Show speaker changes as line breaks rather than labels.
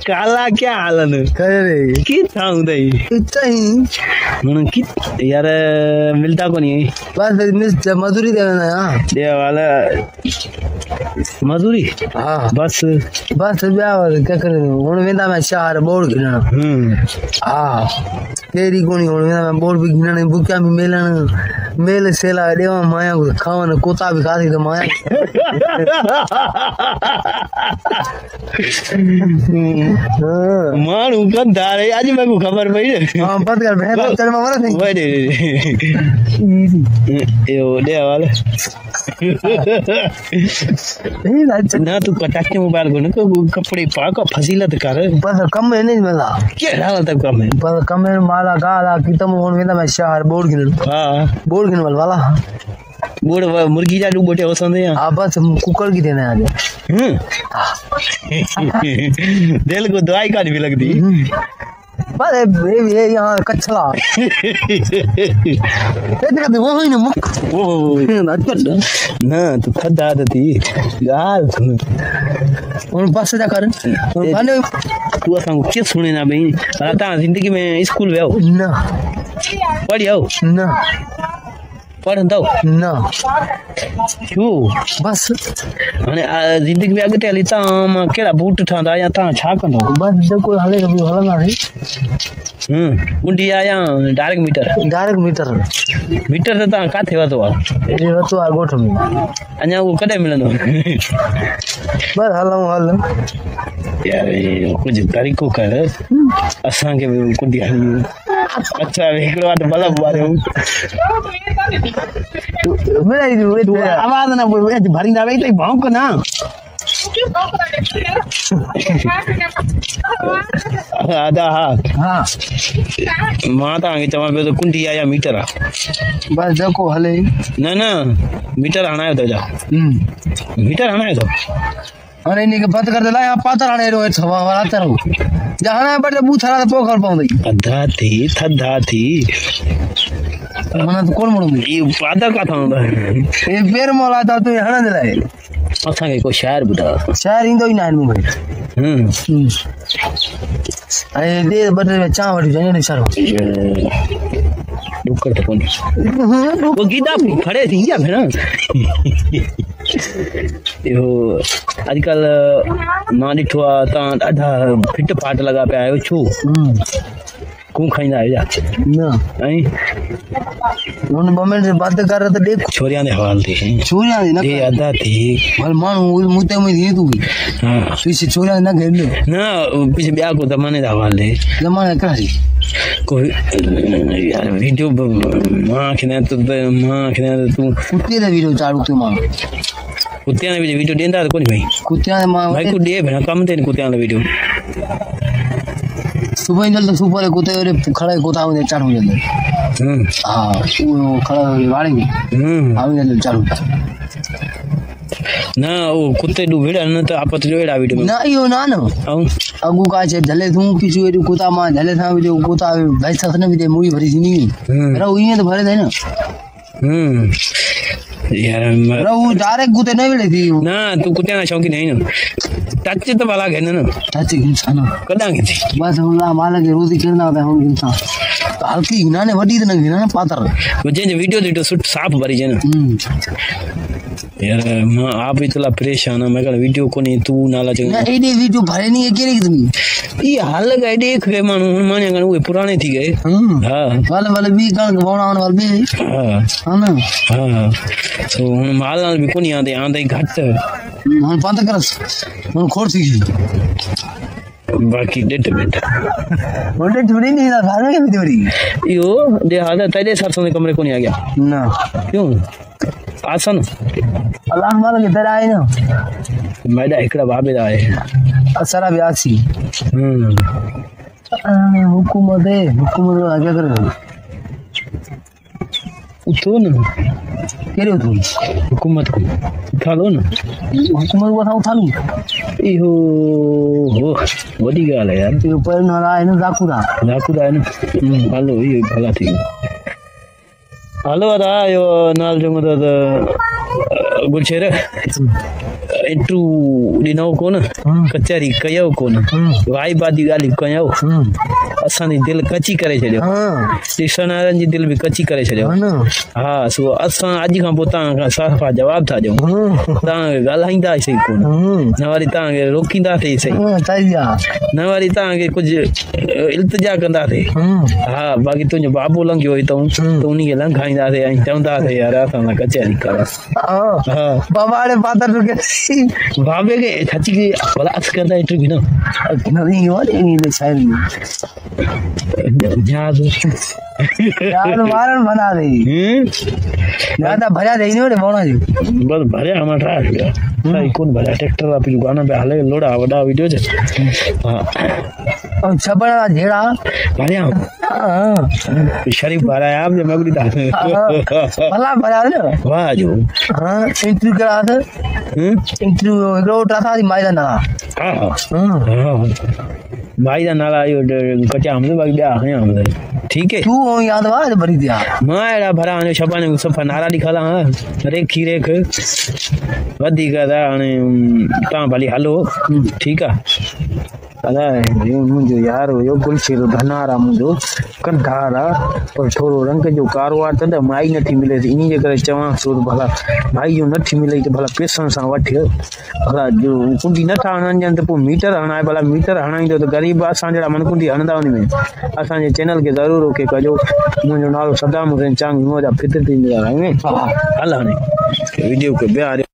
काला क्या हालन
करे
की था उदय
इतना ही
की यार मिलता को नहीं
बस मजदूरी देना यार
दे वाला मजदूरी
हाँ
बस
बस क्या करे हुन वेंदा मैं शहर बोर्ड गिनण हाँ तेरी कोनी हुन वेंदा मैं बोर्ड भी गिनण बुकिया भी मेलण मेल सेला देवा माया को खावन कोता भी खाती तो माया
मानू कंधा रे आज मैं को खबर पई
हां पत कर भेड़ा चल मारा नहीं
बड़े यो दे वाला ना तू कटाके मोबाइल को न कपड़े पाक फसीलत कर
पर कम है नहीं मिला
क्या हाल तक कम है
पर कम है माला गाला की तुम होन वेंदा मैं शहर बोर्ड गिनण
हां
बोर्ड गिनण वाला
बोर्ड मुर्गी जा बोटे होसंदे
हां बस कुकर की देना आज
दिल को दवाई का भी लगती
बस ये यहाँ कचला देखते वो ही ना मुक
ओ ना तू खदा थी गाल सुन
और बस जा कर माने
तू असां के सुने ना भाई ता जिंदगी में स्कूल वेओ
ना
पढ़ियो
ना
पढ़न दो
ना
क्यों
बस
माने जिंदगी में अगते हली ता केड़ा बूट ठंदा या ता छा कंदो
बस जो कोई हले कभी हलना नहीं
गुंडी आया डायरेक्ट मीटर ता काथे वतो
ये वतो आ गोठ में
अना वो कदे मिलनो
बस हल
यार कुछ तरीको कर असां के गुंडी अच्छा एकड़ो बात भला बारे
तू
आवाज ना भरी ना तो भौंक ना आधा
हाँ
माता आगे चमा पे तो कुंडी आया मीटर आ
बस देखो हले
ना मीटर आना तो जा मीटर आना तो
अरे इन्हीं के बंद कर देला यहाँ पातर आने रो छवा वाला तरह जहाँ बड़े बूथरा तो पोखर पाऊंगी
अद्धा थी
मना तो कौन मोड़ूंगी
ये पादा का था
ये पैर मोला था तो यहाँ दिला है
अच्छा के को शहर बुढ़ा
शहर इंदो ही नाइन में अरे दे बड़े में चाव वाली जाने नहीं सारो
डुक्कर तो कौन वो गीता खड़े थी क्या फिर यो आजकल मां ॾिठो आहे तव्हां ॾाढा फिट फाट लॻा पिया आहियो छो कूं खाईंदा आहियो छा
न
ऐं
हुन मोमेंट से बात कर रहा था देख
छोरियां दे हवाल थी
छोरियां दी न
ये अदा थी
भल माण्हू मुते में थी तू
हां
पीछे छोरियां न घेर
न पीछे ॿिया को ज़माने दा हवाल है
ज़माने का
कोई यार वीडियो मां खने तो तू
कुत्ते दा वीडियो चालू तू मां
कुत्तियां ने वीडियो देंदा कोनी भाई
कुत्तियां मां
भाई को दे भेना कम ते कुत्तियां वीडियो
सुबह इंदल तो सुपर कुत्ते रे खड़ा कुत्ता में चालू हो जाता हां वो खड़ा वाले आवे जल्दी चालू
ना वो कुत्ते दु भेड़ा न तो आपत जो एड़ा वीडियो
ना यो ना अगु का छे झले थू पीछू एडू कुत्ता मां झले था जो कुत्ता भाई सस ने भी मुड़ी भरी थी नहीं रे उही तो भरे थे ना
यार
रे वो डायरेक्ट कुत्ते नहीं मिले थी
ना तू कुत्ते ना शौकी नहीं ना टच तो वाला है ना
टच इंसान
कदा के थी
बस हुला माला के रोजी करना होता है हम इंसान हल्की गिनाने वडी तो न गिनाने पातर
वो जे वीडियो देखो सुट साफ भरी जे ना यार मैं आप इतना परेशान है मैं कल वीडियो को नहीं तू नाला चंग
ना एडी वीडियो भरे नहीं है के नहीं तुम
ये हाल गए देख के मानो माने गन वो पुराने थी गए हां
वाले भी कण बोना वाले भी हां ना
हां तो हुन माल भी कोनी आंदे घट
हुन बंद करस हुन खोर थी
बाकी डेट
वोटे थोड़ी नहीं ना खाने के भी थोड़ी
यो दे हाल तेरे सरसों के कमरे को नहीं आ गया
ना
क्यों आसन
अल्लाह माला के तरह आए ना
मैदा एकड़ा बाबे दा है
असरा भी आसी हुकूमत आगे कर
उठो ना
केरे उठो
हुकूमत को उठा लो ना
हुकूमत को उठा लूं
इहो हो वडी गाल है यार
ये पर ना है ना जाकुदा
है ना हेलो ये भला थी हेलो अदा यो नाल जो गुलशेर इंटरव्यू ॾिनो कोन कचहरी कयो कोन वाई बादी ॻाल्हियूं कयो असांजी दिलि कची करे छॾियो ॾिसण वारनि जी दिलि बि कची करे छॾियो हा सो असां अॼु खां पोइ तव्हां खां साफ़ा जवाब था ॾियूं तव्हांखे ॻाल्हाईंदासीं कोन न वरी तव्हांखे रोकींदासीं सही न वरी तव्हांखे कुझु इल्तिजा कंदासीं हा बाक़ी तुंहिंजो बाबू लंघियो हुई त उनखे लंघाईंदासीं ऐं चवंदासीं यार असां सां कचहरी कर बाबे खे छची के भला अस करदा इंटरव्यू
यार मारन बना दे ज्यादा भरा दे नो रे बोना जी
बस भरे हम ट्राई किया सही कौन भरा ट्रैक्टर वाला गाना पे हाले लोड़ा वडा वीडियो छे हां
और छबड़ा जेड़ा
भरे हां शरीफ भरा है आप जो मगड़ी दा भला भरा दे वाह जो
हां इंटरव्यू करा दे इंटरव्यू एकरो ट्राथा दी माइदा ना हां भाई दा नाला यो कचा हमने बाकी बया है हमने ठीक है तू याद वा भरी दिया
मां एड़ा भरा ने छपाने सफा नारा लिखला रेखी रेख वधी कदा ने ता भली हलो ठीक है अदा मुझे यार यो गुलशीर धनारा मुझो कंधारा पर थोड़ो रंग जो कारोबार त माई नथी मिले इनी जे करे चवा सो भला भाई जो नथी मिले त भला पैसन सा वठियो भला जो कुंडी न ठाणन जन त पो मीटर हणाए भला मीटर हणाईंदो त गरीब असा जड़ा मन कुंडी हणदा उन में असा जे चैनल के जरूर ओके कजो मुझो नालो सदाम हुसैन चांग मोजा फितरती में हल हाने वीडियो के बिहार